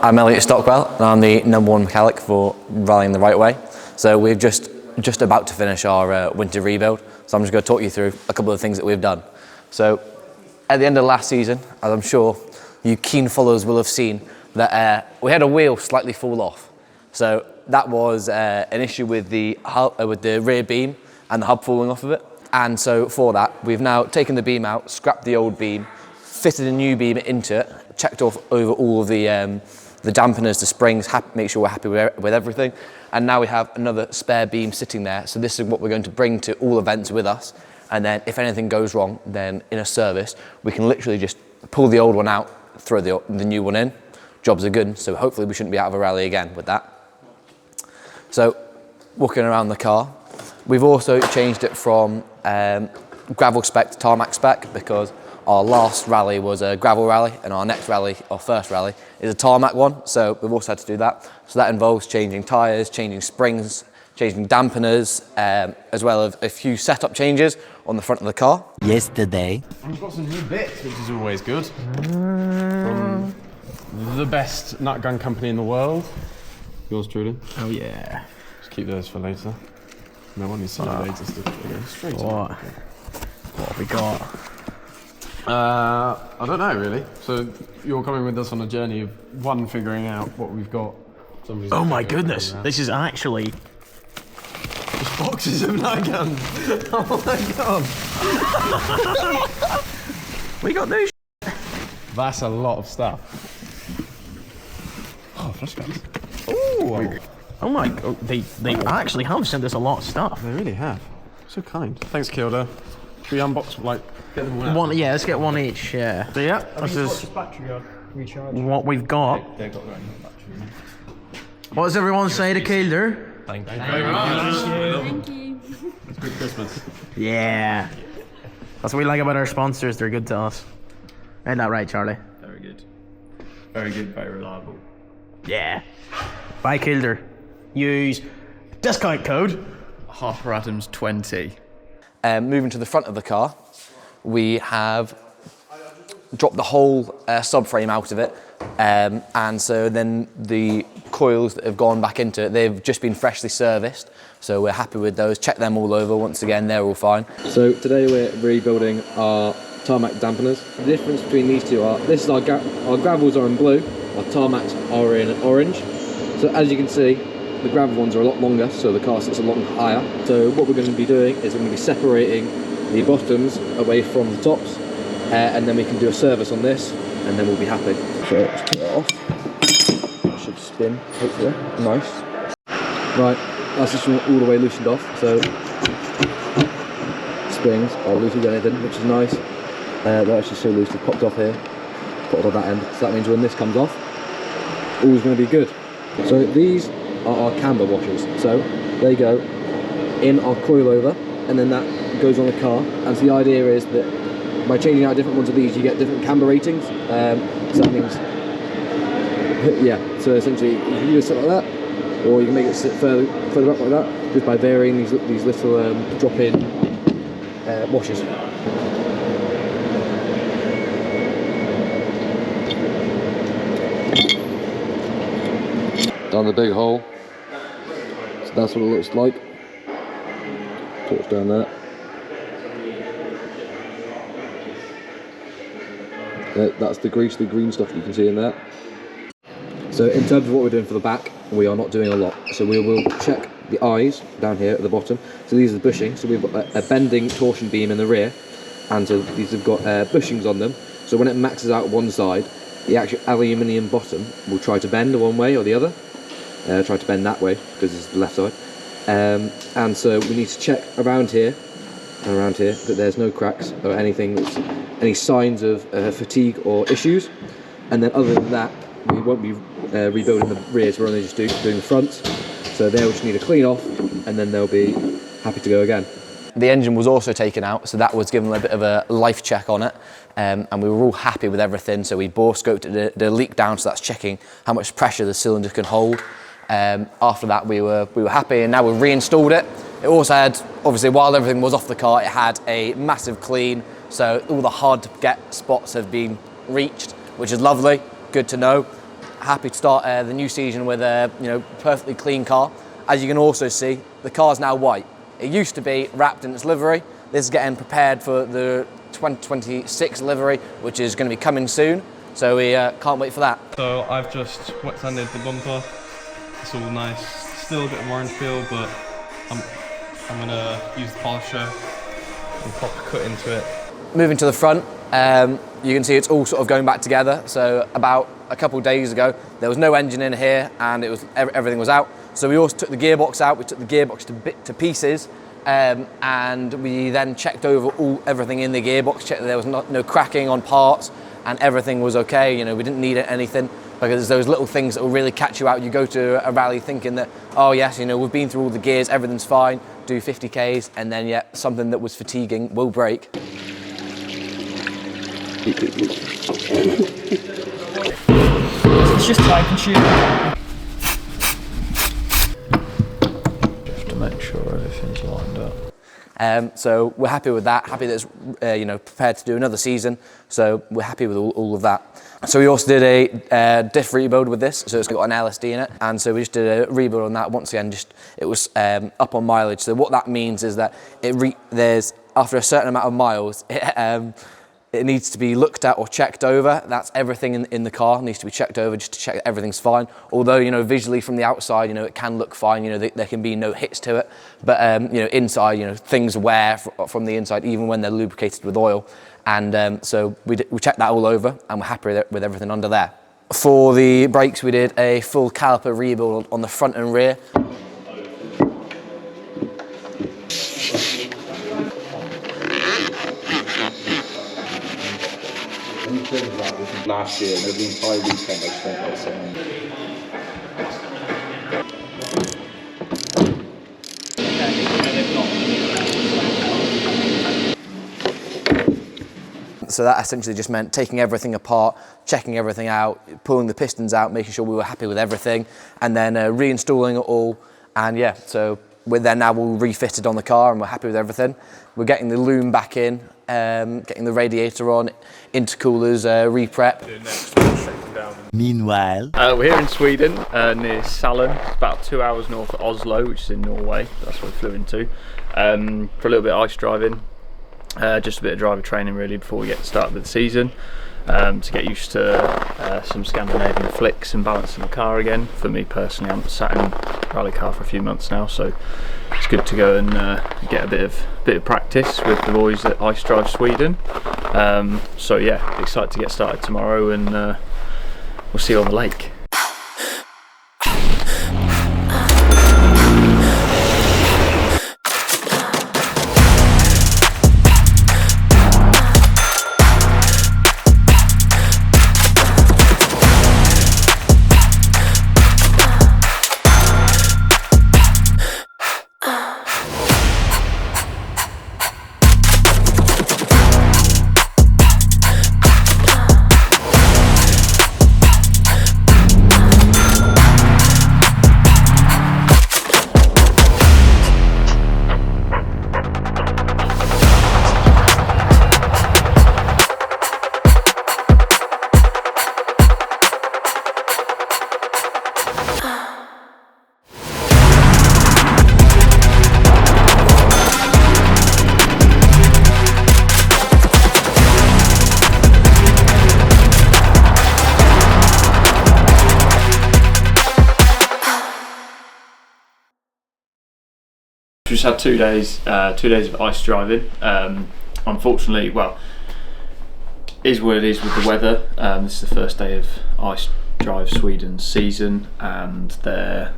I'm Elliot Stockwell, and I'm the #1 mechanic for Rallying the Right Way. So we're just about to finish our winter rebuild, so I'm just going to talk you through a couple of things that we've done. So at the end of last season, as I'm sure you keen followers will have seen, that we had a wheel slightly fall off. So that was an issue with the rear beam and the hub falling off of it. And so for that, we've now taken the beam out, scrapped the old beam, fitted a new beam into it, checked off over all of the dampeners, the springs, make sure we're happy with everything. And now we have another spare beam sitting there. So this is what we're going to bring to all events with us. And then if anything goes wrong, then in a service, we can literally just pull the old one out, throw the new one in. Jobs are good, so hopefully we shouldn't be out of a rally again with that. So walking around the car, we've also changed it from gravel spec to tarmac spec, because our last rally was a gravel rally and our next rally, our first rally, is a tarmac one. So we've also had to do that. So that involves changing tyres, changing springs, changing dampeners, as well as a few setup changes on the front of the car. Yesterday. We've got some new bits, which is always good. From the best nut gun company in the world. Yours truly. Oh yeah. Just keep those for later. No one needs to know later stuff. Straight What? What have we got? I don't know really. So you're coming with us on a journey of figuring out what we've got. Oh my goodness, this is actually just boxes of nut guns. Oh my god. we got new That's a lot of stuff. Oh, flash guns. Ooh. Oh my, they actually have sent us a lot of stuff. They really have. So kind. Thanks, Kilda. Should we unbox, like, get them all out? One, yeah, let's get one each, yeah. So yeah, this is what we've got. They've got their own battery. What does everyone say to Kilder? Thank you very much. Thank you. It's good Christmas. Yeah. That's what we like about our sponsors, they're good to us. Ain't that right, Charlie? Very good. Very good, very reliable. Yeah. Buy Kilder. Use discount code Harper Adams 20. Moving to the front of the car, we have dropped the whole subframe out of it. And so then the coils that have gone back into it, they've just been freshly serviced. So we're happy with those. Check them all over. Once again, they're all fine. So today we're rebuilding our tarmac dampeners. The difference between these two are, this is our gravels are in blue, our tarmacs are in orange. So as you can see, the gravel ones are a lot longer, so the car sits a lot higher. So what we're going to be doing is we're going to be separating the bottoms away from the tops, and then we can do a service on this, and then we'll be happy. So let's put it off. It should spin, hopefully. Nice. Right, that's just all the way loosened off. So springs are loose as anything, which is nice. They're actually so loose, they've popped off here. Put it on that end. So that means when this comes off, all's going to be good. So these are our camber washers. So they go in our coilover, and then that goes on the car. And so the idea is that by changing out different ones of these, you get different camber ratings. So that means, yeah. So essentially, you can either sit like that, or you can make it sit further up like that, just by varying these little drop-in washers. Down the big hole. So that's what it looks like. Torch down there. That's the grease, the green stuff that you can see in there. So in terms of what we're doing for the back, we are not doing a lot. So we will check the eyes down here at the bottom. So these are the bushings. So we've got a bending torsion beam in the rear, and so these have got bushings on them. So when it maxes out one side, the actual aluminium bottom will try to bend one way or the other. Try to bend that way because it's the left side. And so we need to check around here and around here that there's no cracks or anything that's any signs of fatigue or issues. And then other than that, we won't be rebuilding the rears, we're only just doing the fronts. So they'll just need a clean off, and then they'll be happy to go again. The engine was also taken out, so that was given a bit of a life check on it, and we were all happy with everything. So we bore scoped the leak down, so that's checking how much pressure the cylinder can hold. After that, we were happy, and now we've reinstalled it. It also had, obviously, while everything was off the car, it had a massive clean, so all the hard to get spots have been reached, which is lovely, good to know. happy to start the new season with a perfectly clean car. As you can also see, the car's now white. It used to be wrapped in its livery. This is getting prepared for the 2026 livery, which is going to be coming soon. So we can't wait for that. So I've just wet sanded the bumper. It's all nice. Still a bit of orange peel, but I'm gonna use the polisher and pop a cut into it. Moving to the front, you can see it's all sort of going back together. So about a couple of days ago, there was no engine in here, and everything was out. So we also took the gearbox out. We took the gearbox to pieces, and we then checked over everything in the gearbox, checked that there was no cracking on parts, and everything was okay. We didn't need anything, because those little things that will really catch you out. You go to a rally thinking that, oh yes, we've been through all the gears, everything's fine, do 50 Ks, and then something that was fatiguing will break. It's just time consuming. Just to make sure everything's lined up. So we're happy with that, happy that it's prepared to do another season, so we're happy with all of that. So we also did a diff rebuild with this, so it's got an LSD in it, and so we just did a rebuild on that. Once again, it was up on mileage. So what that means is that there's after a certain amount of miles, it needs to be looked at or checked over. That's everything in the car needs to be checked over just to check that everything's fine. Although, visually from the outside, it can look fine. There can be no hits to it. But, inside, things wear from the inside, even when they're lubricated with oil. And so we checked that all over, and we're happy with everything under there. For the brakes, we did a full caliper rebuild on the front and rear. Last year, and over the entire weekend, I spent like 7 So that essentially just meant taking everything apart, checking everything out, pulling the pistons out, making sure we were happy with everything, and then reinstalling it all. And yeah, so we're there now, all refitted on the car, and we're happy with everything. We're getting the loom back in, getting the radiator on, intercoolers re-prep. Meanwhile, we're here in Sweden, near Salem, about 2 hours north of Oslo, which is in Norway. That's where we flew into, for a little bit of ice driving. Just a bit of driver training really before we get started with the season, to get used to some Scandinavian flicks and balancing the car again. For me personally, I'm sat in a rally car for a few months now, so it's good to go and get a bit of practice with the boys at Ice Drive Sweden. So yeah, excited to get started tomorrow, and we'll see you on the lake. Just had 2 days of ice driving. Unfortunately, well, is what it is with the weather. This is the first day of Ice Drive Sweden's season, and their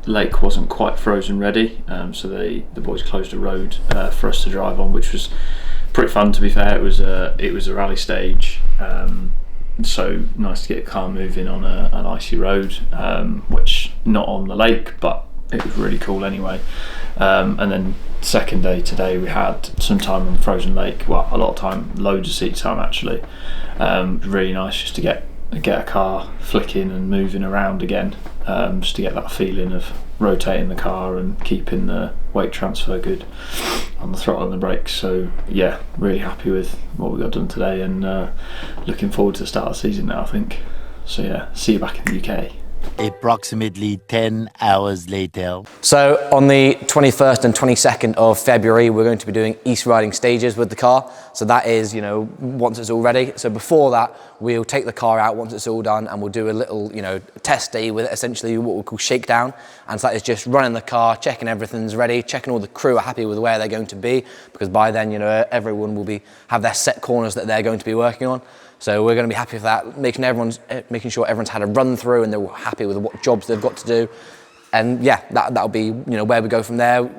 lake wasn't quite frozen ready, so the boys closed a road for us to drive on, which was pretty fun, to be fair. It was a rally stage, so nice to get a car moving on an icy road, which not on the lake, but it was really cool anyway. And then second day today, we had some time on the frozen lake. Well, a lot of time, loads of seat time actually. Really nice just to get a car flicking and moving around again, just to get that feeling of rotating the car and keeping the weight transfer good on the throttle and the brakes. So yeah, really happy with what we got done today, and looking forward to the start of the season now, I think. So yeah, see you back in the UK. Approximately 10 hours later. So on the 21st and 22nd of February, we're going to be doing East riding stages with the car. So that is, you know, once it's all ready. So before that, we'll take the car out once it's all done and we'll do a little, you know, test day with it, essentially what we call shakedown. And so that is just running the car, checking everything's ready, checking all the crew are happy with where they're going to be, because by then, you know, everyone will have their set corners that they're going to be working on. So we're going to be happy with that, making sure everyone's had a run through and they're happy with what jobs they've got to do. And yeah, that'll be, you know, where we go from there.